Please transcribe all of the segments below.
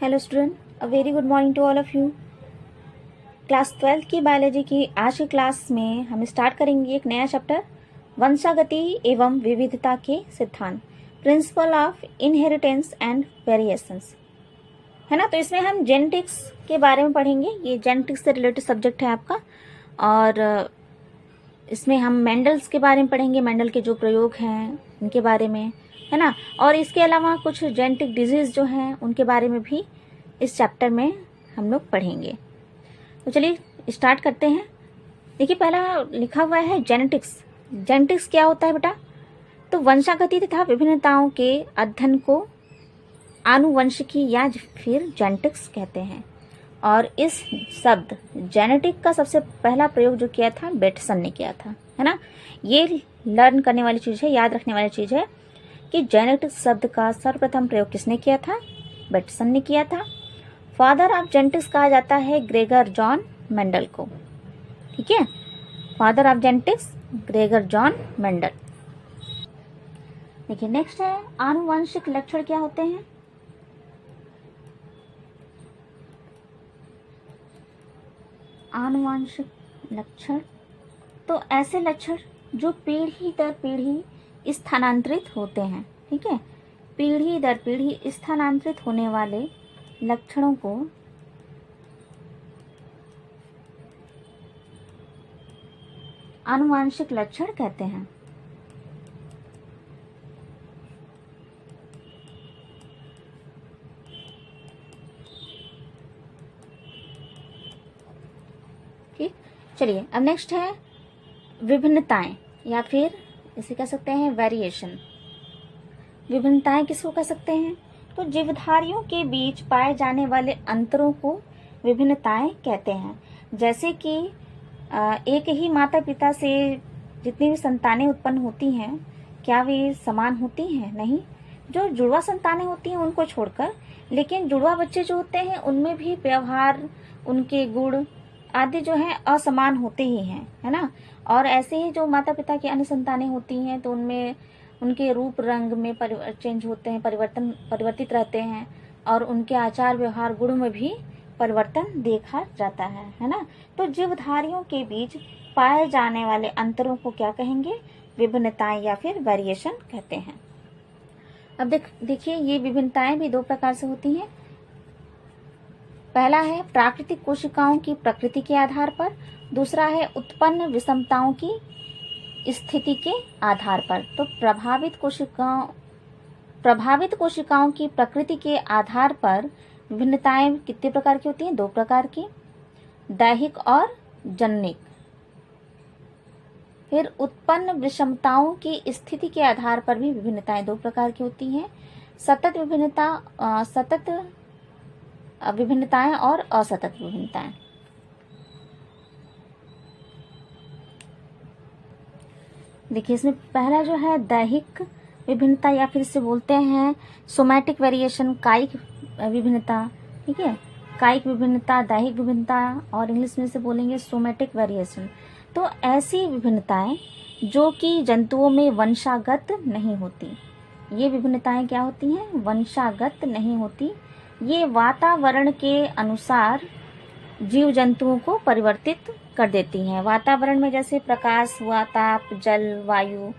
Hello student, a very good morning to all of you. Class 12 की biology की आज की क्लास में हम स्टार्ट करेंगे एक नया चैप्टर, वंशागति एवं विविधता के सिद्धांत, principle of inheritance and variations, है ना। तो इसमें हम जेनेटिक्स के बारे में पढ़ेंगे। ये जेनेटिक्स से रिलेटेड सब्जेक्ट है आपका। और इसमें हम मेंडल्स के बारे में पढ़ेंगे, मेंडल के जो प्रयोग हैं उनके बारे में, है ना। और इसके अलावा कुछ जेनेटिक डिजीज जो हैं उनके बारे में भी इस चैप्टर में हम लोग पढ़ेंगे। तो चलिए स्टार्ट करते हैं। देखिए, पहला लिखा हुआ है जेनेटिक्स। जेनेटिक्स क्या होता है बेटा? तो वंशागति तथा विभिन्नताओं के अध्ययन को आनुवंशिकी या फिर जेनेटिक्स कहते हैं। और इस शब्द जेनेटिक का सबसे पहला प्रयोग जो किया था बेटसन ने किया था, है ना। ये लर्न करने वाली चीज है, याद रखने वाली चीज है कि जेनेटिक शब्द का सर्वप्रथम प्रयोग किसने किया था? बेटसन ने किया था। फादर ऑफ जेनेटिक्स कहा जाता है ग्रेगर जॉन मेंडल को, ठीक है। Father of genetics Gregor John Mendel. देखिए नेक्स्ट है आनुवंशिक लक्षण क्या होते हैं? आनुवंशिक लक्षण तो ऐसे लक्षण जो पीढ़ी दर पीढ़ी स्थानांतरित होते हैं, ठीक है। पीढ़ी दर पीढ़ी स्थानांतरित होने वाले लक्षणों को आनुवंशिक लक्षण कहते हैं। ठीक, चलिए अब नेक्स्ट है विभिन्नताएं या फिर इसे कह सकते हैं वेरिएशन। विभिन्नताएं किसको कह सकते हैं? तो जीवधारियों के बीच पाए जाने वाले अंतरों को विभिन्नताएं कहते हैं। जैसे कि एक ही माता पिता से जितनी भी संतानें उत्पन्न होती हैं, क्या वे समान होती हैं? नहीं। जो जुड़वा संतानें होती हैं उनको छोड़कर, लेकिन जुड़वा बच्चे जो होते हैं उनमें भी व्यवहार, उनके गुण आदि जो है असमान होते ही हैं, है ना। और ऐसे ही जो माता पिता की अन्य संतानें होती हैं तो उनमें उनके रूप रंग में चेंज होते हैं, परिवर्तित रहते हैं, और उनके आचार व्यवहार गुण में भी परिवर्तन देखा जाता है ना। तो जीवधारियों के बीच पाए जाने वाले अंतरों को क्या कहेंगे? विभिन्नताएं या फिर वेरिएशन कहते हैं। अब देखिए ये विभिन्नताएं भी दो प्रकार से होती हैं। पहला है प्राकृतिक कोशिकाओं की प्रकृति के आधार पर, दूसरा है उत्पन्न विषमताओं की स्थिति के आधार पर। तो प्रभावित कोशिकाओं की प्रकृति के आधार पर विभिन्नताएं कितने प्रकार की होती हैं? दो प्रकार की, दैहिक और जनिक। फिर उत्पन्न विषमताओं की स्थिति के आधार पर भी विभिन्नताएं दो प्रकार की होती हैं, सतत विभिन्नताएं और असतत विभिन्नताएं। देखिए इसमें पहला जो है दैहिक विभिन्नता या फिर इसे बोलते हैं सोमैटिक वेरिएशन, कायिक विभिन्नता, ठीक है। कायिक विभिन्नता, दैहिक विभिन्नता, और इंग्लिश में से बोलेंगे सोमैटिक वेरिएशन। तो ऐसी विभिन्नताएं जो कि जंतुओं में वंशागत नहीं होती, ये विभिन्नताएं क्या होती हैं? वंशागत नहीं होती। ये वातावरण के अनुसार जीव जंतुओं को परिवर्तित कर देती हैं। वातावरण में जैसे प्रकाश हुआ, ताप, जल, वायु,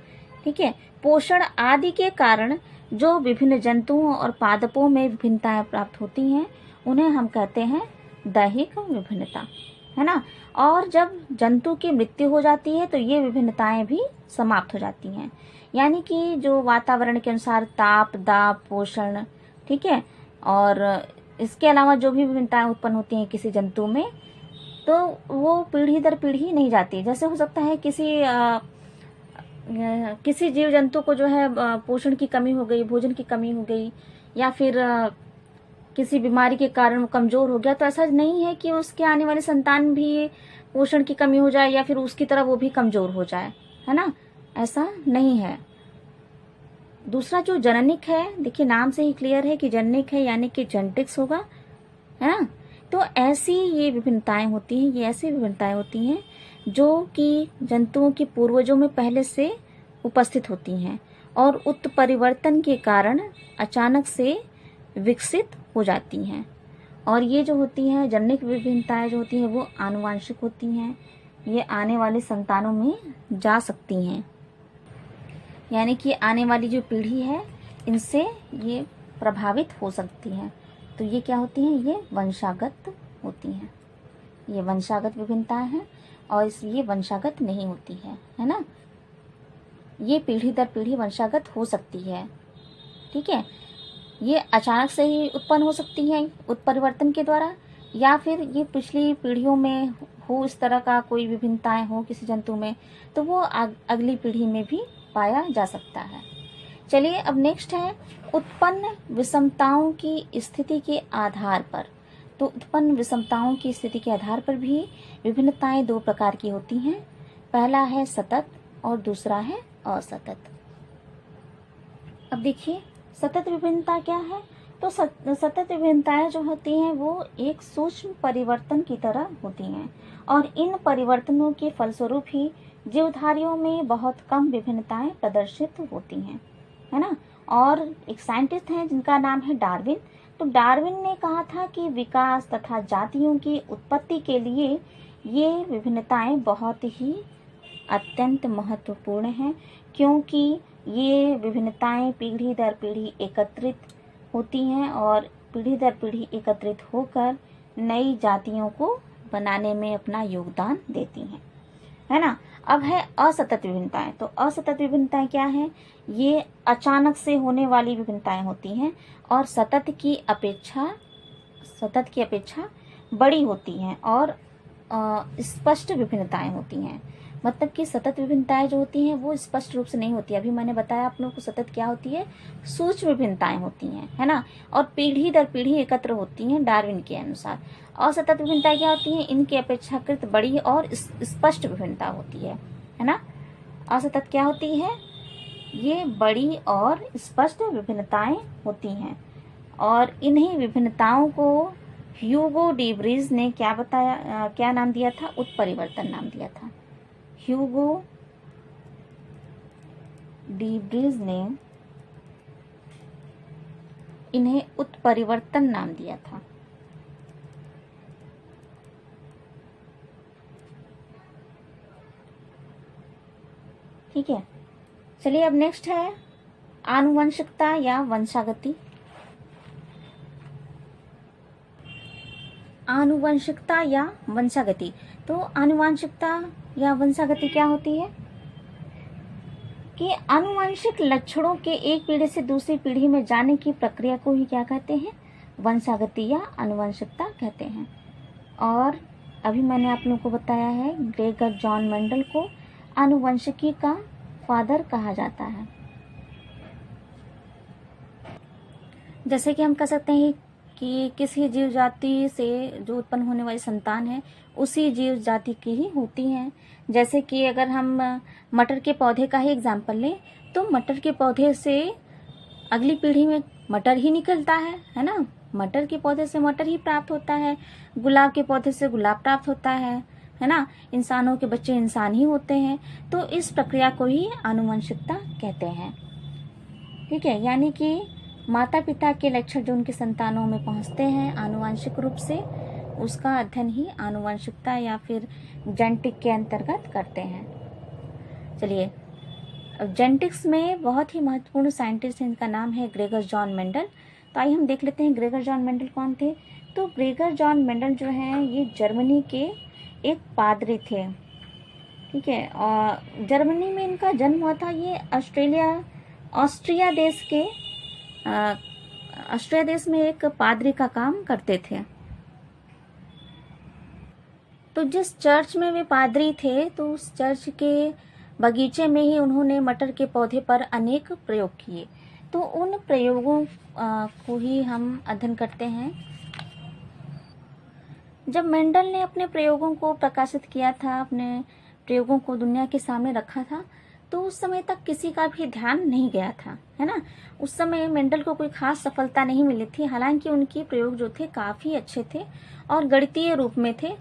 ठीक है, पोषण आदि के कारण जो विभिन्न जंतुओं और पादपों में विभिन्नताएं प्राप्त होती हैं उन्हें हम कहते हैं दैहिक विभिन्नता, है ना। और जब जंतु की मृत्यु हो जाती है तो ये विभिन्नताएं भी समाप्त हो जाती हैं। यानी कि जो वातावरण के अनुसार ताप, दाब, पोषण, ठीक है, और इसके अलावा जो भी विभिन्नताएं उत्पन्न होती हैं किसी जंतु में, तो वो पीढ़ी दर पीढ़ी नहीं जाती। जैसे हो सकता है किसी जीव जंतु को जो है पोषण की कमी हो गई, भोजन की कमी हो गई, या फिर किसी बीमारी के कारण वो कमजोर हो गया, तो ऐसा नहीं है कि उसके आने वाली संतान भी पोषण की कमी हो जाए या फिर उसकी तरह वो भी कमजोर हो जाए, है ना। ऐसा नहीं है। दूसरा जो जननिक है, देखिए नाम से ही क्लियर है कि जननिक है, यानी कि जेनेटिक्स होगा, है ना। तो ऐसी ये विभिन्नताएं होती हैं, ये ऐसी विभिन्नताएं होती हैं जो कि जंतुओं के पूर्वजों में पहले से उपस्थित होती हैं और उत्परिवर्तन के कारण अचानक से विकसित हो जाती हैं। और ये जो होती हैं जनिक विभिन्नताएं जो होती हैं वो आनुवांशिक होती हैं, ये आने वाले संतानों में जा सकती हैं, यानी कि आने वाली जो पीढ़ी है इनसे ये प्रभावित हो सकती हैं। तो ये क्या होती हैं, ये वंशागत होती हैं, ये वंशागत विभिन्नताएं हैं और ये वंशागत नहीं होती है ना। ये पीढ़ी दर पीढ़ी वंशागत हो सकती है, ठीक है। ये अचानक से ही उत्पन्न हो सकती है उत्परिवर्तन के द्वारा, या फिर ये पिछली पीढ़ियों में हो, इस तरह का कोई विभिन्नताएं हो किसी जंतु में, तो वो अगली पीढ़ी में भी पाया जा सकता है। चलिए अब नेक्स्ट है उत्पन्न विषमताओं की स्थिति के आधार पर। तो उत्पन्न विषमताओं की स्थिति के आधार पर भी विभिन्नताएं दो प्रकार की होती हैं। पहला है सतत और दूसरा है असतत। अब देखिए सतत विभिन्नता क्या है। तो सतत विभिन्नताएं जो होती हैं वो एक सूक्ष्म परिवर्तन की तरह होती हैं और इन परिवर्तनों के फलस्वरूप ही जीवधारियों में बहुत कम विभिन्नताएं प्रदर्शित होती हैं, है ना। और एक साइंटिस्ट हैं जिनका नाम है डार्विन। तो डार्विन ने कहा था कि विकास तथा जातियों की उत्पत्ति के लिए ये विभिन्नताएं बहुत ही अत्यंत महत्वपूर्ण हैं, क्योंकि ये विभिन्नताएं पीढ़ी दर पीढ़ी एकत्रित होती हैं और पीढ़ी दर पीढ़ी एकत्रित होकर नई जातियों को बनाने में अपना योगदान देती हैं, है ना। अब है असतत विभिन्नताएं। तो असतत विभिन्नताएं क्या है, ये अचानक से होने वाली विभिन्नताएं होती हैं और सतत की अपेक्षा बड़ी होती हैं और स्पष्ट विभिन्नताएं होती हैं। मतलब कि सतत विभिन्नताएं जो होती हैं वो स्पष्ट रूप से नहीं होती। अभी मैंने बताया आप लोगों को सतत क्या होती है, सूक्ष्म विभिन्नताएं होती हैं, है ना, और पीढ़ी दर पीढ़ी एकत्र होती हैं डार्विन के अनुसार। असतत विभिन्नताएं क्या होती हैं, इनकी अपेक्षाकृत बड़ी और स्पष्ट विभिन्नता होती है ना। असतत क्या होती है, ये बड़ी और स्पष्ट विभिन्नताएं होती हैं और इन्हीं विभिन्नताओं को ह्यूगो डी ब्रीज ने क्या बताया, क्या नाम दिया था, उत्परिवर्तन नाम दिया था। ह्यूगो डी ब्रीज ने इन्हें उत्परिवर्तन नाम दिया था। ठीक है, चलिए अब नेक्स्ट है आनुवंशिकता या वंशागति। आनुवंशिकता या वंशागति। तो आनुवंशिकता या वंशागति क्या होती है कि आनुवंशिक लक्षणों के एक पीढ़ी से दूसरी पीढ़ी में जाने की प्रक्रिया को ही क्या कहते हैं, वंशागति या आनुवंशिकता कहते हैं। और अभी मैंने आप लोगों को बताया है ग्रेगर जॉन मेंडल को आनुवंशिकी का फादर कहा जाता है। जैसे कि हम कह सकते हैं कि किसी जीव जाति से जो उत्पन्न होने वाली संतान है उसी जीव जाति की ही होती हैं। जैसे कि अगर हम मटर के पौधे का ही एग्जाम्पल लें तो मटर के पौधे से अगली पीढ़ी में मटर ही निकलता है ना। मटर के पौधे से मटर ही प्राप्त होता है, गुलाब के पौधे से गुलाब प्राप्त होता है ना। इंसानों के बच्चे इंसान ही होते हैं। तो इस प्रक्रिया को ही आनुवंशिकता कहते हैं। ठीक है, यानी कि माता पिता के लक्षण जो उनके संतानों में पहुंचते हैं आनुवंशिक रूप से, उसका अध्ययन ही आनुवंशिकता या फिर जेनेटिक के अंतर्गत करते हैं। चलिए, अब जेनेटिक्स में बहुत ही महत्वपूर्ण साइंटिस्ट हैं, इनका नाम है ग्रेगर जॉन मेंडल। तो आइए हम देख लेते हैं ग्रेगर जॉन मेंडल कौन थे। तो ग्रेगर जॉन मेंडल जो है ये जर्मनी के एक पादरी थे। ठीक है, और जर्मनी में इनका जन्म हुआ था। ये ऑस्ट्रिया देश में एक पादरी का काम करते थे। तो जिस चर्च में वे पादरी थे तो उस चर्च के बगीचे में ही उन्होंने मटर के पौधे पर अनेक प्रयोग किए। तो उन प्रयोगों को ही हम अध्ययन करते हैं। जब मेंडल ने अपने प्रयोगों को प्रकाशित किया था, अपने प्रयोगों को दुनिया के सामने रखा था, तो उस समय तक किसी का भी ध्यान नहीं गया था, है ना। उस समय मेंडल को कोई खास सफलता नहीं मिली थी। हालांकि उनके प्रयोग जो थे काफ़ी अच्छे थे और गणितीय रूप में थे।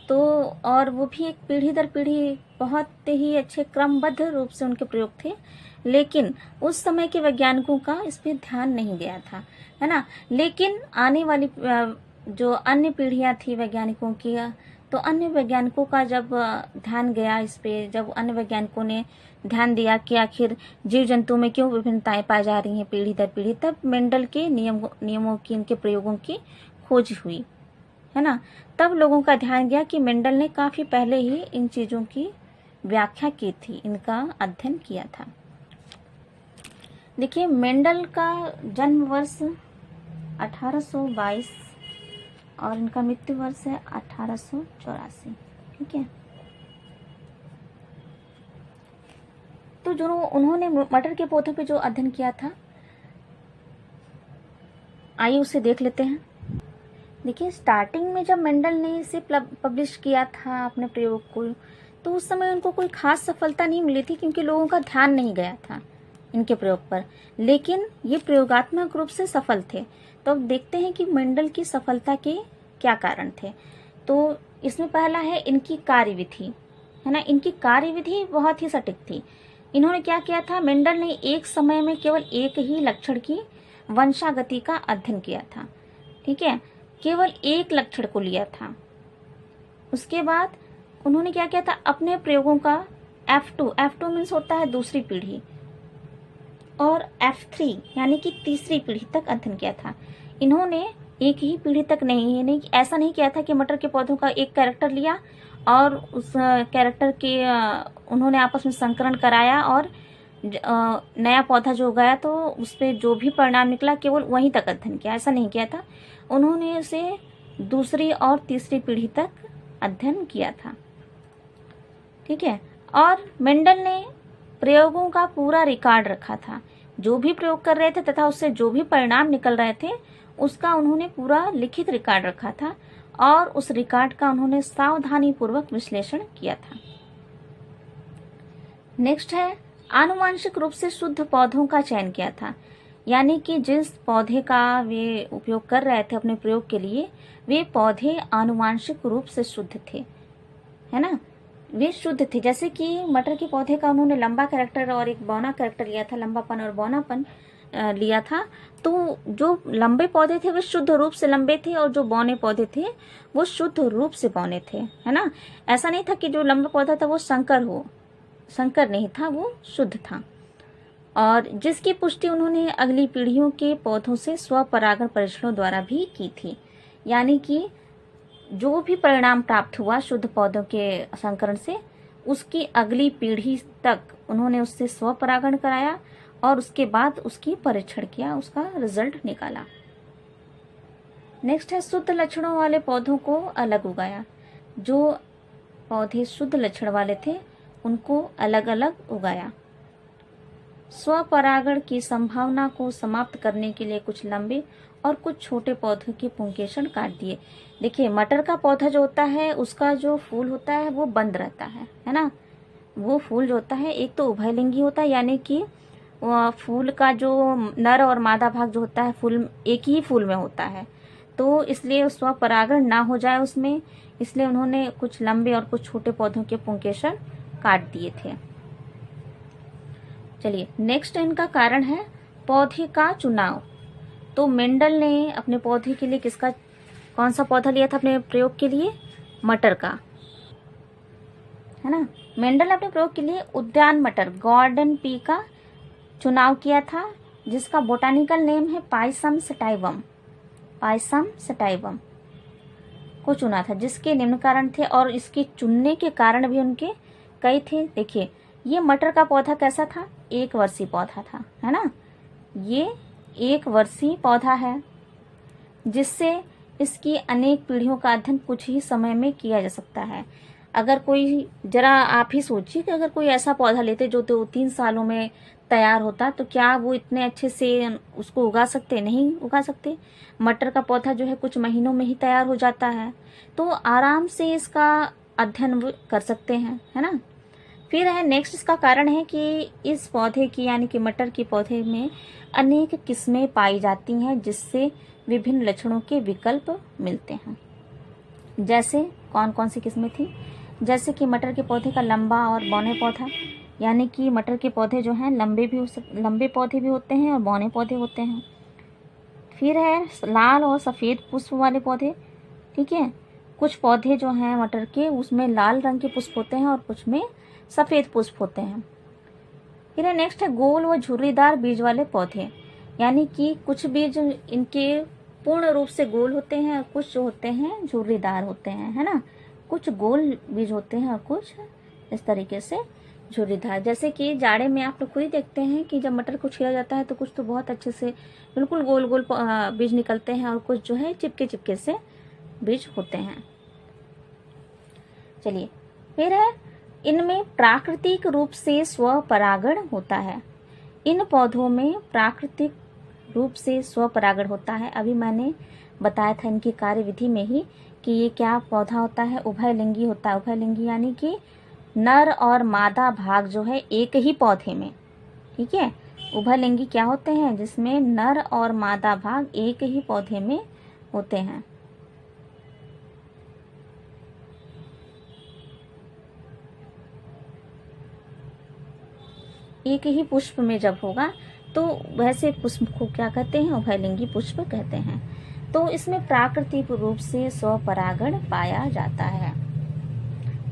तो और वो भी एक पीढ़ी दर पीढ़ी बहुत ही अच्छे क्रमबद्ध रूप से उनके प्रयोग थे। लेकिन उस समय के वैज्ञानिकों का इस पे ध्यान नहीं गया था, है ना। लेकिन आने वाली जो अन्य पीढ़ियां थी वैज्ञानिकों की, तो अन्य वैज्ञानिकों का जब ध्यान गया इस पे, जब अन्य वैज्ञानिकों ने ध्यान दिया कि आखिर जीव जंतु में क्यों विभिन्नताएं पाई जा रही हैं पीढ़ी दर पीढ़ी, तब मेंडल के नियमों की, इनके प्रयोगों की खोज हुई, है ना। तब लोगों का ध्यान गया कि मेंडल ने काफी पहले ही इन चीजों की व्याख्या की थी, इनका अध्ययन किया था। देखिए, मेंडल का जन्म वर्ष 1822 और इनका मृत्यु वर्ष है 1884। ठीक है। तो जो उन्होंने मटर के पौधों पे जो अध्ययन किया था, आइए उसे देख लेते हैं। देखिए, स्टार्टिंग में जब मेंडल ने इसे पब्लिश किया था अपने प्रयोग को, तो उस समय उनको कोई खास सफलता नहीं मिली थी, क्योंकि लोगों का ध्यान नहीं गया था इनके प्रयोग पर। लेकिन ये प्रयोगात्मक रूप से सफल थे। तो अब देखते हैं कि मेंडल की सफलता के क्या कारण थे। तो इसमें पहला है इनकी कार्यविधि, है ना। इनकी कार्यविधि बहुत ही सटीक थी। इन्होंने क्या किया था, मेंडल ने एक समय में केवल एक ही लक्षण की वंशागति का अध्ययन किया था। ठीक है, केवल एक लक्षण को लिया था। उसके बाद उन्होंने क्या किया था, अपने प्रयोगों का F2 मीन्स होता है दूसरी पीढ़ी, और F3 यानी कि तीसरी पीढ़ी तक अध्ययन किया था। इन्होंने एक ही पीढ़ी तक नहीं, ऐसा नहीं किया था कि मटर के पौधों का एक कैरेक्टर लिया और उस कैरेक्टर के उन्होंने आपस में संकरण कराया और नया पौधा जो उगाया तो उस पर जो भी परिणाम निकला केवल वहीं तक अध्ययन किया। ऐसा नहीं किया था, उन्होंने इसे दूसरी और तीसरी पीढ़ी तक अध्ययन किया था। ठीक है। और मेंडल ने प्रयोगों का पूरा रिकॉर्ड रखा था, जो भी प्रयोग कर रहे थे तथा उससे जो भी परिणाम निकल रहे थे उसका उन्होंने पूरा लिखित रिकॉर्ड रखा था, और उस रिकॉर्ड का उन्होंने सावधानी पूर्वक विश्लेषण किया था। नेक्स्ट है, आनुवांशिक रूप से शुद्ध पौधों का चयन किया था। यानी कि जिस पौधे का वे उपयोग कर रहे थे अपने प्रयोग के लिए, वे पौधे आनुवांशिक रूप से शुद्ध थे, है ना। वे शुद्ध थे। जैसे कि मटर के पौधे का उन्होंने लंबा कैरेक्टर और एक बौना कैरेक्टर लिया था, लंबापन और बौनापन लिया था। तो जो लंबे पौधे थे वे शुद्ध रूप से लंबे थे, और जो बौने पौधे थे वो शुद्ध रूप से बौने थे, है ना। ऐसा नहीं था कि जो लंबा पौधा था वो संकर नहीं था, वो शुद्ध था। और जिसकी पुष्टि उन्होंने अगली पीढ़ियों के पौधों से स्वपरागण परीक्षणों द्वारा भी की थी। यानी कि जो भी परिणाम प्राप्त हुआ शुद्ध पौधों के संकरण से, उसकी अगली पीढ़ी तक उन्होंने उससे स्वपरागण कराया और उसके बाद उसकी परीक्षण किया, उसका रिजल्ट निकाला। नेक्स्ट है, शुद्ध लक्षणों वाले पौधों को अलग उगाया। जो पौधे शुद्ध लक्षण वाले थे उनको अलग अलग उगाया। स्वपरागण की संभावना को समाप्त करने के लिए कुछ लंबे और कुछ छोटे पौधों के पुंकेसर काट दिए। देखिए, मटर का पौधा जो होता है उसका जो फूल होता है वो बंद रहता है ना। वो फूल जो होता है एक तो उभयलिंगी होता है, यानी कि फूल का जो नर और मादा भाग जो होता है फूल एक ही फूल में होता है। तो इसलिए स्वपरागण ना हो जाए उसमें, इसलिए उन्होंने कुछ लंबे और कुछ छोटे पौधों के पुंकेसर काट दिए थे। चलिए, नेक्स्ट इनका कारण है पौधे का चुनाव। तो मेंडल ने अपने पौधे के लिए कौन सा पौधा लिया था अपने प्रयोग के लिए? मटर का, है ना। मेंडल ने अपने प्रयोग के लिए उद्यान मटर गार्डन पी का चुनाव किया था, जिसका बोटानिकल नेम है पायसम सटाइवम को चुना था, जिसके निम्न कारण थे और इसके चुनने के कारण भी उनके कई थे। देखिए, ये मटर का पौधा कैसा था? एक वर्षीय पौधा था, है ना। ये एक वर्षीय पौधा है, जिससे इसकी अनेक पीढ़ियों का अध्ययन कुछ ही समय में किया जा सकता है। अगर कोई, जरा आप ही सोचिए कि अगर कोई ऐसा पौधा लेते जो 2-3 सालों में तैयार होता, तो क्या वो इतने अच्छे से उसको उगा सकते? नहीं उगा सकते। मटर का पौधा जो है कुछ महीनों में ही तैयार हो जाता है, तो आराम से इसका अध्ययन कर सकते हैं, है ना। फिर है नेक्स्ट, इसका कारण है कि इस पौधे की यानी कि मटर के पौधे में अनेक किस्में पाई जाती हैं, जिससे विभिन्न लक्षणों के विकल्प मिलते हैं। जैसे कौन कौन सी किस्में थी? जैसे कि मटर के पौधे का लंबा और बौने पौधा, यानी कि मटर के पौधे जो हैं लंबे पौधे भी होते हैं और बौने पौधे होते हैं। फिर है लाल और सफ़ेद पुष्प वाले पौधे, ठीक है। कुछ पौधे जो हैं मटर के उसमें लाल रंग के पुष्प होते हैं और कुछ में सफ़ेद पुष्प होते हैं। फिर है नेक्स्ट है गोल व झुर्रीदार बीज वाले पौधे, यानी कि कुछ बीज इनके पूर्ण रूप से गोल होते हैं और कुछ जो होते हैं झुर्रीदार होते हैं, है ना। कुछ गोल बीज होते हैं और कुछ इस तरीके से झुर्रीदार। जैसे कि जाड़े में आप लोग खुद ही देखते हैं कि जब मटर को छीला जाता है तो कुछ तो बहुत अच्छे से बिल्कुल गोल गोल बीज निकलते हैं और कुछ जो है चिपके चिपके से बीज होते हैं। चलिए, फिर है इनमें प्राकृतिक रूप से स्वपरागण होता है। इन पौधों में प्राकृतिक रूप से स्वपरागण होता है। अभी मैंने बताया था इनकी कार्यविधि में ही कि ये क्या पौधा होता है, उभयलिंगी होता है। उभयलिंगी यानी कि नर और मादा भाग जो है एक ही पौधे में, ठीक है। उभयलिंगी क्या होते हैं, जिसमें नर और मादा भाग एक ही पौधे में होते हैं। एक ही पुष्प में जब होगा तो वैसे पुष्प को क्या कहते हैं, उभयलिंगी पुष्प कहते हैं। तो इसमें प्राकृतिक रूप से स्वपरागण पाया जाता है।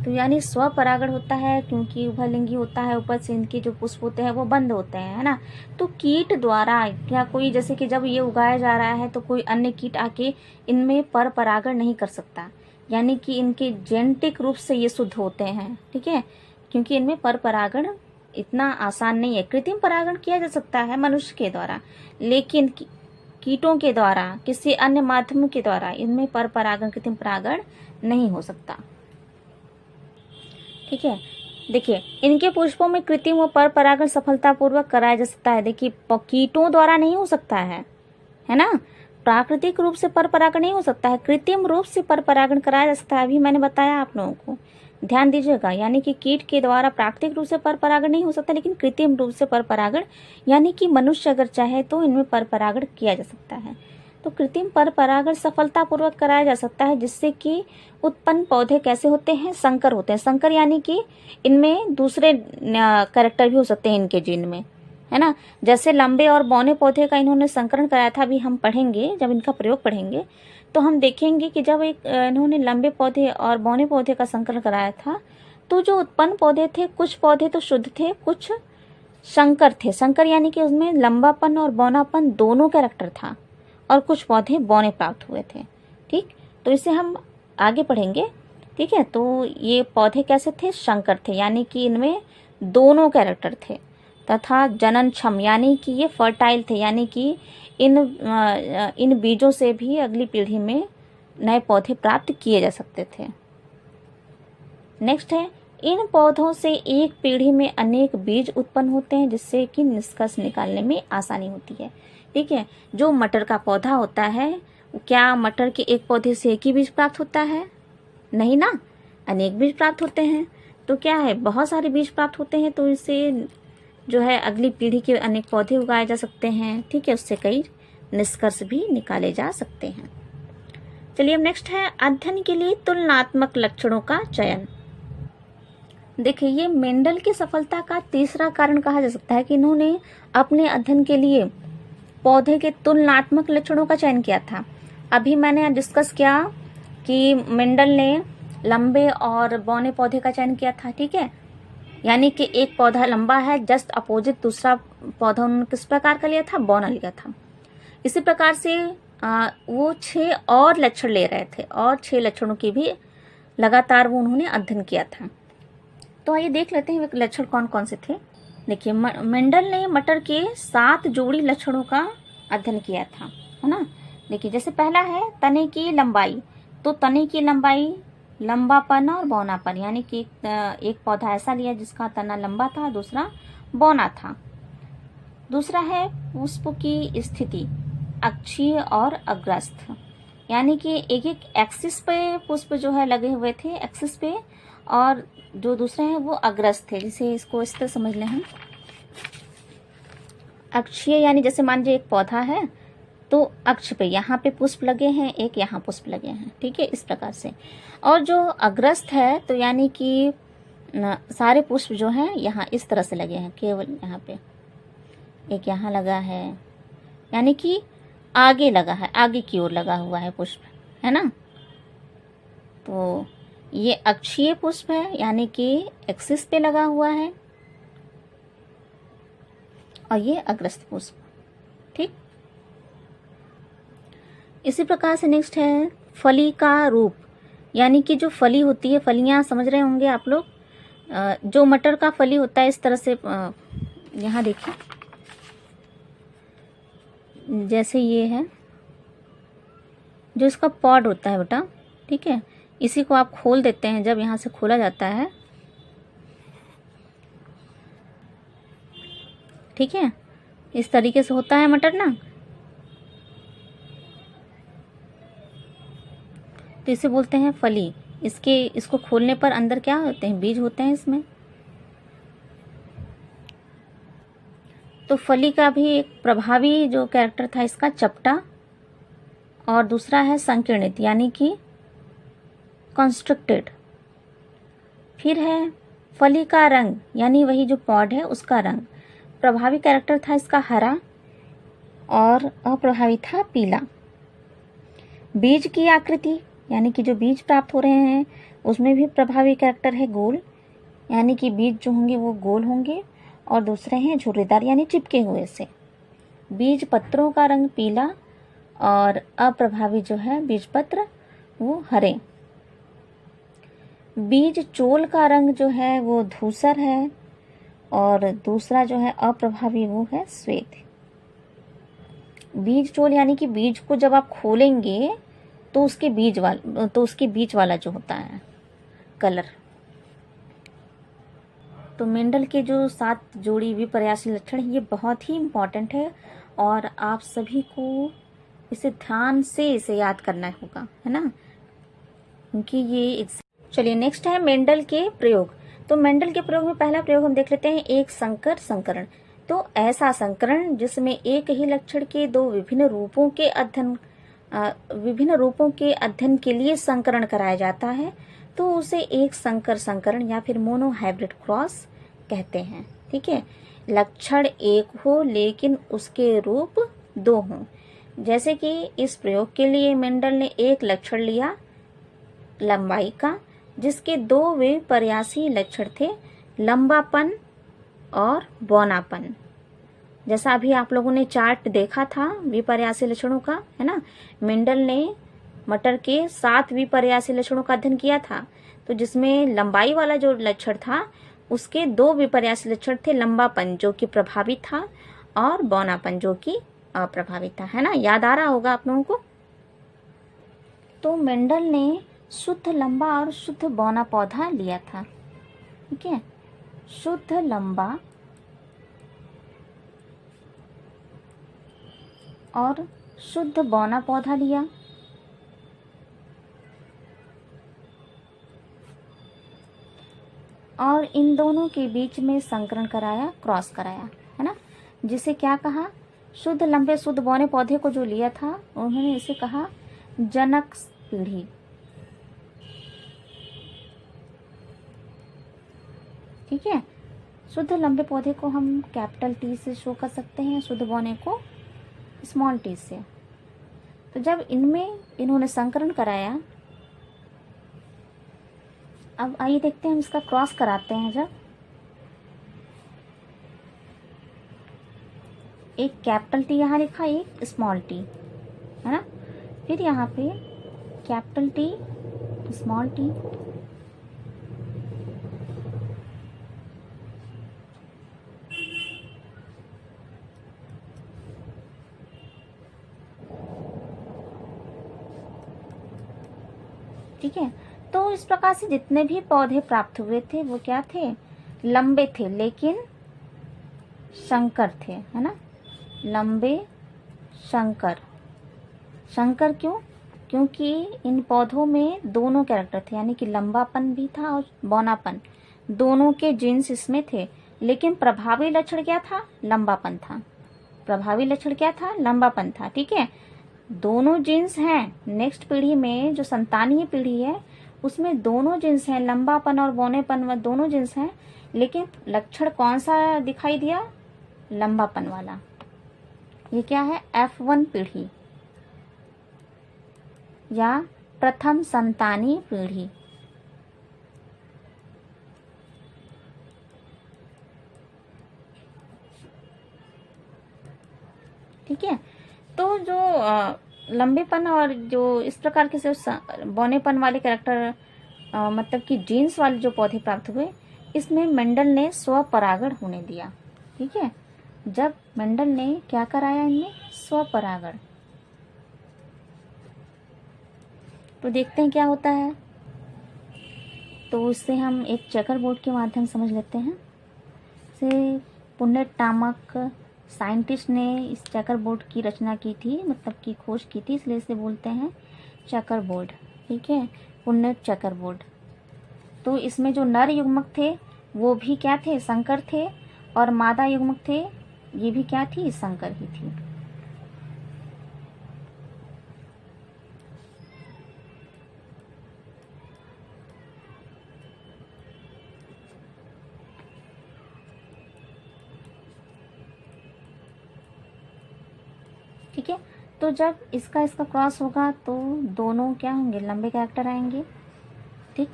तो यानी स्वपरागण होता है क्योंकि उभयलिंगी होता है, ऊपर से इनके जो पुष्प होते हैं वो बंद होते हैं, है ना। तो कीट द्वारा क्या कोई, जैसे कि जब ये उगाया जा रहा है तो कोई अन्य कीट आके इनमें पर परागण नहीं कर सकता, यानी कि इनके जेनेटिक रूप से ये शुद्ध होते हैं, ठीक है। क्योंकि इनमें पर परागण इतना आसान नहीं है। कृत्रिम परागण किया जा सकता है मनुष्य के द्वारा, लेकिन कीटों के द्वारा, किसी अन्य माध्यम के द्वारा इनमें पर परागण, कृत्रिम परागण नहीं हो सकता, ठीक है। देखिए, इनके पुष्पों में कृत्रिम व पर परागण सफलतापूर्वक कराया जा सकता है। देखिए, कीटों द्वारा नहीं हो सकता है ना। प्राकृतिक रूप से पर परागण नहीं हो सकता है, कृत्रिम रूप से पर परागण कराया जा सकता है। अभी मैंने बताया आप लोगों को, ध्यान दीजिएगा। यानी कि कीट के द्वारा प्राकृतिक रूप से पर परागण नहीं हो सकता, लेकिन कृत्रिम रूप से पर परागण, यानी कि मनुष्य अगर चाहे तो इनमें पर परागण किया जा सकता है। तो कृत्रिम पर परागण सफलतापूर्वक कराया जा सकता है, जिससे कि उत्पन्न पौधे कैसे होते हैं, संकर होते हैं। संकर यानी कि इनमें दूसरे कैरेक्टर भी हो सकते हैं इनके जीन में, है ना। जैसे लंबे और बौने पौधे का इन्होंने संकरण कराया था, अभी हम पढ़ेंगे, जब इनका प्रयोग पढ़ेंगे तो हम देखेंगे कि जब इन्होंने लंबे पौधे और बौने पौधे का संकरण कराया था तो जो उत्पन्न पौधे थे, कुछ पौधे तो शुद्ध थे, कुछ संकर थे। संकर यानी कि उसमें लंबापन और बौनापन दोनों कैरेक्टर था, और कुछ पौधे बौने प्राप्त हुए थे, ठीक। तो इसे हम आगे पढ़ेंगे, ठीक है। तो ये पौधे कैसे थे, संकर थे, यानी कि इनमें दोनों कैरेक्टर थे। तथा जननक्षम यानी कि ये फर्टाइल थे, यानी कि इन बीजों से भी अगली पीढ़ी में नए पौधे प्राप्त किए जा सकते थे। नेक्स्ट है, इन पौधों से एक पीढ़ी में अनेक बीज उत्पन्न होते हैं, जिससे कि निष्कर्ष निकालने में आसानी होती है, ठीक है। जो मटर का पौधा होता है, क्या मटर के एक पौधे से एक ही बीज प्राप्त होता है? नहीं ना, अनेक बीज प्राप्त होते हैं। तो क्या है, बहुत सारे बीज प्राप्त होते हैं, तो इससे जो है अगली पीढ़ी के अनेक पौधे उगाए जा सकते हैं, ठीक है। उससे कई निष्कर्ष भी निकाले जा सकते हैं। चलिए, अब नेक्स्ट है अध्ययन के लिए तुलनात्मक लक्षणों का चयन। देखिए, ये मेंडल की सफलता का तीसरा कारण कहा जा सकता है कि इन्होंने अपने अध्ययन के लिए पौधे के तुलनात्मक लक्षणों का चयन किया था। अभी मैंने डिस्कस किया कि मेंडल ने लंबे और बौने पौधे का चयन किया था, ठीक है। यानी कि एक पौधा लंबा है, जस्ट अपोजिट दूसरा पौधा उन्होंने किस प्रकार का लिया था, बौना लिया था। इसी प्रकार से वो 6 और लक्षण ले रहे थे, और 6 लक्षणों की भी लगातार वो उन्होंने अध्ययन किया था। तो आइए देख लेते हैं वे लक्षण कौन कौन से थे। देखिए, मेंडल ने मटर के 7 जोड़ी लक्षणों का अध्ययन किया था, है ना। देखिए, जैसे पहला है तने की लंबाई। तो तने की लंबाई, लंबापन और बौनापन, यानी कि एक पौधा ऐसा लिया जिसका तना लंबा था, दूसरा बौना था। दूसरा है पुष्प की स्थिति, अक्षीय और अग्रस्थ, यानी कि एक एक एक्सिस पे पुष्प जो है लगे हुए थे, एक्सिस पे, और जो दूसरे हैं वो अग्रस्थ थे। जिसे इसको इस तरह समझ लें हम, अक्षीय यानी जैसे मान लीजिए एक पौधा है तो अक्ष पे यहाँ पे पुष्प लगे हैं, एक यहाँ पुष्प लगे हैं, ठीक है, इस प्रकार से। और जो अग्रस्त है तो यानी कि सारे पुष्प जो हैं यहाँ इस तरह से लगे हैं, केवल यहाँ पे एक यहाँ लगा है, यानी कि आगे लगा है, आगे की ओर लगा हुआ है पुष्प, है ना। तो ये अक्षीय पुष्प है, यानी कि एक्सिस पे लगा हुआ है, और ये अग्रस्त पुष्प, ठीक। इसी प्रकार से नेक्स्ट है फली का रूप, यानी कि जो फली होती है, फलियां समझ रहे होंगे आप लोग, जो मटर का फली होता है इस तरह से, यहाँ देखिए जैसे ये है, जो इसका पॉड होता है बेटा, ठीक है, इसी को आप खोल देते हैं, जब यहाँ से खोला जाता है, ठीक है, इस तरीके से होता है मटर ना। तो इसे बोलते हैं फली। इसको खोलने पर अंदर क्या होते हैं, बीज होते हैं इसमें। तो फली का भी एक प्रभावी जो कैरेक्टर था इसका चपटा, और दूसरा है संकीर्णित, यानी कि कॉन्स्ट्रक्टेड। फिर है फली का रंग, यानी वही जो पॉड है उसका रंग। प्रभावी कैरेक्टर था इसका हरा, और अप्रभावी था पीला। बीज की आकृति, यानी कि जो बीज प्राप्त हो रहे हैं उसमें भी प्रभावी कैरेक्टर है गोल, यानी कि बीज जो होंगे वो गोल होंगे, और दूसरे हैं झुर्रीदार, यानी चिपके हुए से। बीज पत्रों का रंग पीला, और अप्रभावी जो है बीज पत्र वो हरे। बीज चोल का रंग जो है वो धूसर है, और दूसरा जो है अप्रभावी वो है श्वेत। बीज चोल यानी कि बीज को जब आप खोलेंगे तो उसके बीच वाला जो होता है कलर। तो मेंडल के जो 7 जोड़ी विपर्यासी लक्षण, ये बहुत ही इम्पॉर्टेंट है, और आप सभी को इसे ध्यान से इसे याद करना होगा, है ना, क्योंकि ये। चलिए नेक्स्ट है मेंडल के प्रयोग। तो मेंडल के प्रयोग में पहला प्रयोग हम देख लेते हैं, एक संकर संकरण। तो ऐसा संकरण जिसमें एक ही लक्षण के दो विभिन्न रूपों के अध्ययन के लिए संकरण कराया जाता है, तो उसे एक संकर संकरण या फिर मोनो हाइब्रिड क्रॉस कहते हैं, ठीक है। लक्षण एक हो लेकिन उसके रूप 2 हों। जैसे कि इस प्रयोग के लिए मेंडल ने एक लक्षण लिया लंबाई का, जिसके 2 विपर्यासी लक्षण थे, लंबापन और बौनापन। जैसा अभी आप लोगों ने चार्ट देखा था विपर्यासी लक्षणों का, है ना। मेंडल ने मटर के 7 विपर्यासी लक्षणों का अध्ययन किया था, तो जिसमें लंबाई वाला जो लक्षण था उसके 2 विपर्यासी लक्षण थे, लंबापन जो कि प्रभावी था, और बौनापन जो कि अप्रभावी था, है ना। याद आ रहा होगा आप लोगों को। तो मेंडल ने शुद्ध लंबा और शुद्ध बौना पौधा लिया था, ठीक है। शुद्ध लंबा और शुद्ध बौना पौधा लिया, और इन दोनों के बीच में संकरण कराया, क्रॉस कराया, है ना। जिसे क्या कहा, शुद्ध लंबे शुद्ध बौने पौधे को जो लिया था उन्होंने इसे कहा जनक पीढ़ी, ठीक है। शुद्ध लंबे पौधे को हम कैपिटल T से शो कर सकते हैं, शुद्ध बौने को स्मॉल t से। तो जब इनमें इन्होंने संकरण कराया, अब आइए देखते हैं हम इसका क्रॉस कराते हैं। जब एक कैपिटल T यहाँ लिखा, एक स्मॉल t, है ना, फिर यहाँ पे कैपिटल T स्मॉल t, ठीक है। तो इस प्रकार से जितने भी पौधे प्राप्त हुए थे वो क्या थे, लंबे थे लेकिन संकर थे, है ना। लंबे संकर। संकर क्यों, क्योंकि इन पौधों में दोनों कैरेक्टर थे, यानी कि लंबापन भी था और बौनापन, दोनों के जीन्स इसमें थे। लेकिन प्रभावी लक्षण क्या था, लंबापन था। प्रभावी लक्षण क्या था, लंबापन था, ठीक है। दोनों जीन्स हैं। नेक्स्ट पीढ़ी में जो संतानीय पीढ़ी है उसमें दोनों जिन्स हैं, लंबापन और बौनेपन दोनों जिन्स हैं, लेकिन लक्षण कौन सा दिखाई दिया? लंबापन वाला। ये क्या है? F1 पीढ़ी या प्रथम संतानी पीढ़ी। ठीक है, तो जो लंबेपन और जो इस प्रकार के बौनेपन वाले कैरेक्टर मतलब कि जीन्स वाले जो पौधे प्राप्त हुए, इसमें मेंडल ने स्वपरागण होने दिया। ठीक है, जब मेंडल ने क्या कराया इनमें? स्वपरागण। तो देखते हैं क्या होता है। तो इससे हम एक चेकर बोर्ड के माध्यम समझ लेते हैं। से पुन्नेट नामक साइंटिस्ट ने इस चेकर बोर्ड की रचना की थी, मतलब की खोज की थी, इसलिए इसे बोलते हैं चेकर बोर्ड। ठीक है, पुन्नेट चेकर बोर्ड। तो इसमें जो नर युग्मक थे वो भी क्या थे? संकर थे, और मादा युग्मक थे ये भी क्या थी? संकर ही थी। ठीक है, तो जब इसका क्रॉस होगा तो दोनों क्या होंगे? लंबे कैरेक्टर आएंगे। ठीक,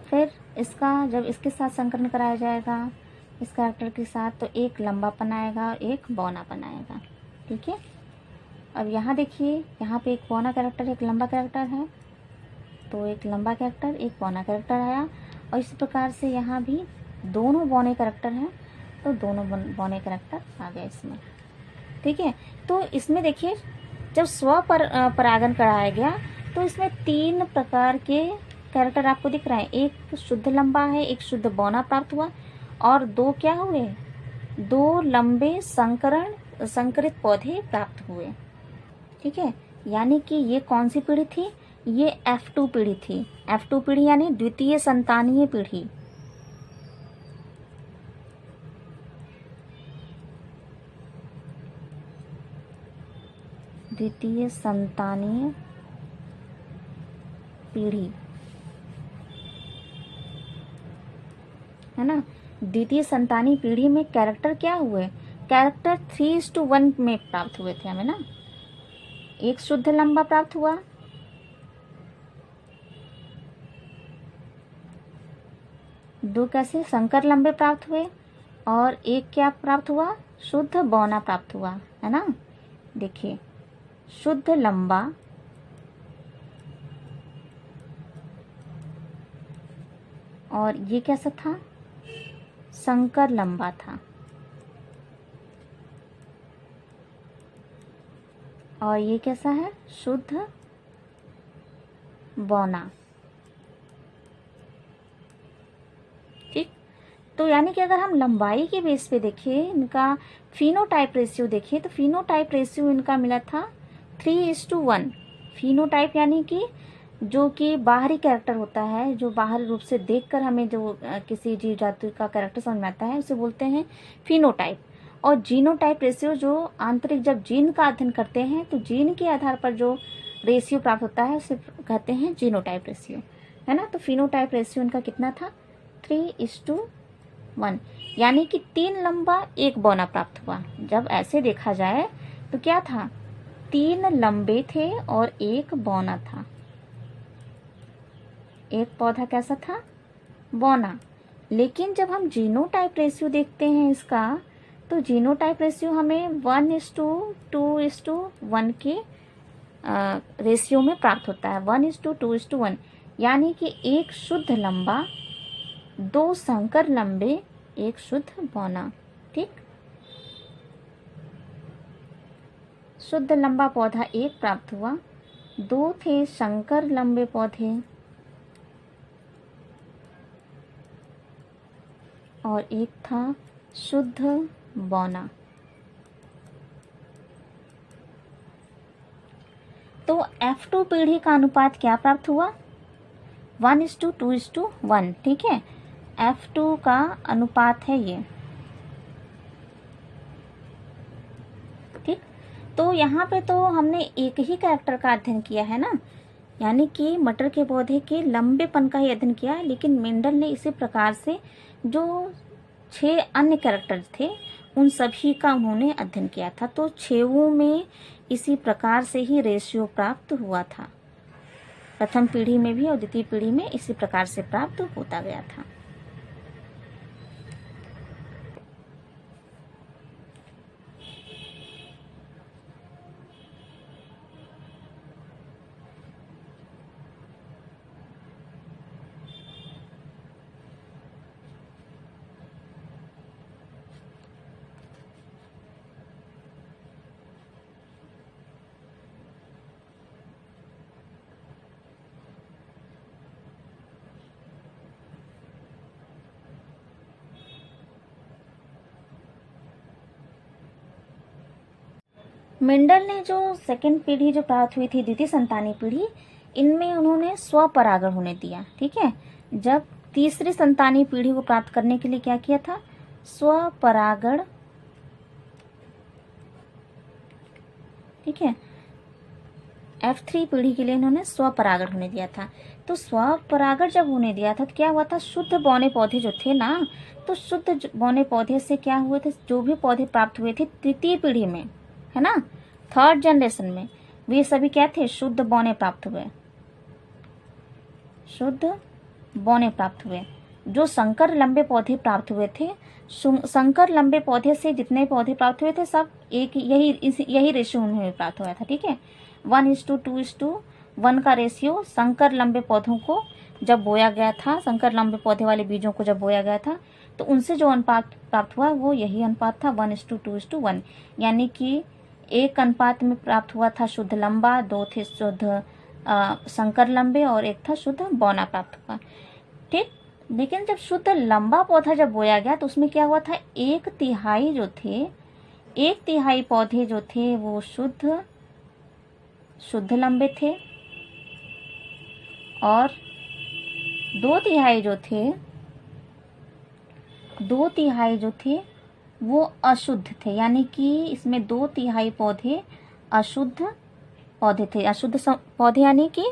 फिर इसका जब इसके साथ संकरण कराया जाएगा इस कैरेक्टर के साथ, तो एक लंबापन आएगा और एक बौनापन आएगा। ठीक है, अब यहाँ देखिए, यहाँ पे एक बौना कैरेक्टर एक लंबा कैरेक्टर है, तो एक लंबा कैरेक्टर एक बौना कैरेक्टर आया, और इस प्रकार से यहाँ भी दोनों बौने कैरेक्टर हैं, तो दोनों बौने कैरेक्टर आ गए इसमें। ठीक है, तो इसमें देखिए जब परागण कराया गया तो इसमें 3 प्रकार के कैरेक्टर आपको दिख रहा है। एक शुद्ध लंबा है, एक शुद्ध बौना प्राप्त हुआ, और 2 क्या हुए? 2 लंबे संकरित पौधे प्राप्त हुए। ठीक है, यानी कि ये कौन सी पीढ़ी थी? ये F2 पीढ़ी थी। F2 पीढ़ी यानी द्वितीय संतानीय पीढ़ी। द्वितीय संतानीय पीढ़ी है ना। द्वितीय संतानीय पीढ़ी में कैरेक्टर क्या हुए? कैरेक्टर 3:1 में प्राप्त हुए थे हमें ना। एक शुद्ध लंबा प्राप्त हुआ, दो कैसे संकर लंबे प्राप्त हुए, और एक क्या प्राप्त हुआ? शुद्ध बौना प्राप्त हुआ, है ना। देखिए, शुद्ध लंबा और ये कैसा था? संकर लंबा था, और ये कैसा है? शुद्ध बौना। ठीक, तो यानी कि अगर हम लंबाई के बेस पे देखें, इनका फिनोटाइप रेशियो देखें, तो फिनोटाइप रेशियो इनका मिला था 3:1। फिनोटाइप यानी कि जो कि बाहरी कैरेक्टर होता है, जो बाहरी रूप से देखकर हमें जो किसी जीव जाति का कैरेक्टर समझ में आता है, उसे बोलते हैं फिनोटाइप। और जीनोटाइप रेशियो, जो आंतरिक जब जीन का अध्ययन करते हैं तो जीन के आधार पर जो रेशियो प्राप्त होता है उसे कहते हैं जीनोटाइप रेशियो, है ना। तो फिनोटाइप रेशियो इनका कितना था? 3:1, यानी कि 3 लंबा 1 बौना प्राप्त हुआ। जब ऐसे देखा जाए तो क्या था? 3 लंबे थे और 1 बौना था। एक पौधा कैसा था? बौना। लेकिन जब हम जीनोटाइप रेशियो देखते हैं इसका, तो जीनोटाइप रेशियो हमें 1:2:1 के रेशियो में प्राप्त होता है। 1:2:1, यानी कि एक शुद्ध लंबा, 2 संकर लंबे, एक शुद्ध बौना। ठीक, शुद्ध लंबा पौधा 1 प्राप्त हुआ, 2 थे संकर लंबे पौधे, और एक था शुद्ध बौना। तो F2 पीढ़ी का अनुपात क्या प्राप्त हुआ? 1:2:1। ठीक है, F2 का अनुपात है ये। ठीक, तो यहाँ पे तो हमने एक ही कैरेक्टर का अध्ययन किया है ना। यानी कि मटर के पौधे के लंबेपन का ही अध्ययन किया, लेकिन मेंडल ने इसी प्रकार से जो 6 अन्य कैरेक्टर्स थे उन सभी का उन्होंने अध्ययन किया था। तो 6 में इसी प्रकार से ही रेशियो प्राप्त हुआ था। प्रथम पीढ़ी में भी और द्वितीय पीढ़ी में इसी प्रकार से प्राप्त होता गया था। मेंडल ने जो सेकंड पीढ़ी जो प्राप्त हुई थी, द्वितीय संतानी पीढ़ी, इनमें उन्होंने स्वपरागण होने दिया। ठीक है, जब तीसरी संतानी पीढ़ी को प्राप्त करने के लिए क्या किया था, स्वपरागण। ठीक है, F3 पीढ़ी के लिए इन्होंने स्वपरागण होने दिया था। तो स्वपरागण जब होने दिया था तो क्या हुआ था, शुद्ध बौने पौधे जो थे ना, तो शुद्ध बौने पौधे से क्या हुए थे, जो भी पौधे प्राप्त हुए थे तृतीय पीढ़ी में, है ना, थर्ड जनरेशन में, वे सभी क्या थे, शुद्ध बौने प्राप्त हुए, शुद्ध बौने प्राप्त हुए। जो संकर लंबे पौधे प्राप्त हुए थे, संकर लंबे पौधे से जितने पौधे प्राप्त हुए थे सब एक यही रेशियो उन्हें प्राप्त हुआ था। ठीक है, 1:2:1 का रेशियो संकर लंबे पौधों को जब बोया गया था, संकर लंबे पौधे वाले बीजों को जब बोया गया था, तो उनसे जो अनुपात प्राप्त हुआ वो यही अनुपात था, 1:2:1। यानी कि 1 अनुपात में प्राप्त हुआ था शुद्ध लंबा, 2 थे शुद्ध संकर लंबे और 1 था शुद्ध बौना प्राप्त हुआ। ठीक, लेकिन जब शुद्ध लंबा पौधा जब बोया गया तो उसमें क्या हुआ था, 1/3 जो थे, 1/3 पौधे जो थे वो शुद्ध लंबे थे और 2/3 जो थे वो अशुद्ध थे। यानी कि इसमें 2/3 पौधे अशुद्ध पौधे थे। अशुद्ध पौधे यानी कि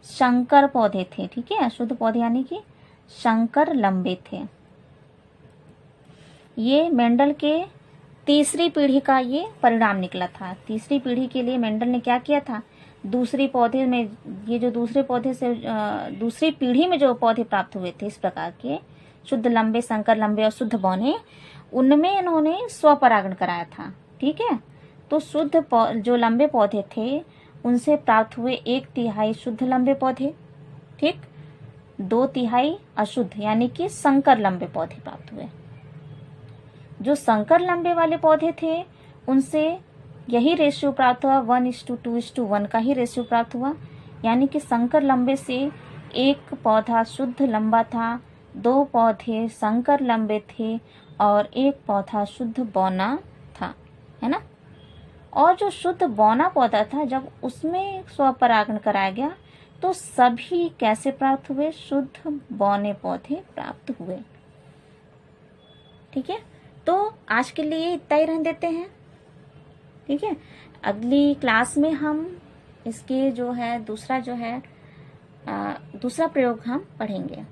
संकर पौधे थे। ठीक है, अशुद्ध पौधे यानी कि संकर लंबे थे। ये मेंडल के तीसरी पीढ़ी का ये परिणाम निकला था। तीसरी पीढ़ी के लिए मेंडल ने क्या किया था, दूसरी पौधे में, ये जो दूसरे पौधे से दूसरी पीढ़ी में जो पौधे प्राप्त हुए थे इस प्रकार के शुद्ध लंबे, संकर लंबे और शुद्ध बौने, उनमें इन्होंने स्वपरागण कराया था। ठीक है, तो शुद्ध जो लंबे पौधे थे उनसे प्राप्त हुए 1/3 शुद्ध लंबे पौधे, ठीक, 2/3 अशुद्ध यानी कि संकर लंबे पौधे प्राप्त हुए। जो संकर लंबे वाले पौधे थे उनसे यही रेशियो प्राप्त हुआ, 1:2:1 का ही रेशियो प्राप्त हुआ। यानी कि संकर लंबे से 1 पौधा शुद्ध लंबा था, 2 पौधे संकर लंबे थे और 1 पौधा शुद्ध बौना था, है ना। और जो शुद्ध बौना पौधा था जब उसमें स्वपरागण कराया गया तो सभी कैसे प्राप्त हुए, शुद्ध बौने पौधे प्राप्त हुए। ठीक है, तो आज के लिए इतना ही रहने देते हैं। ठीक है, अगली क्लास में हम इसके जो है दूसरा प्रयोग हम पढ़ेंगे।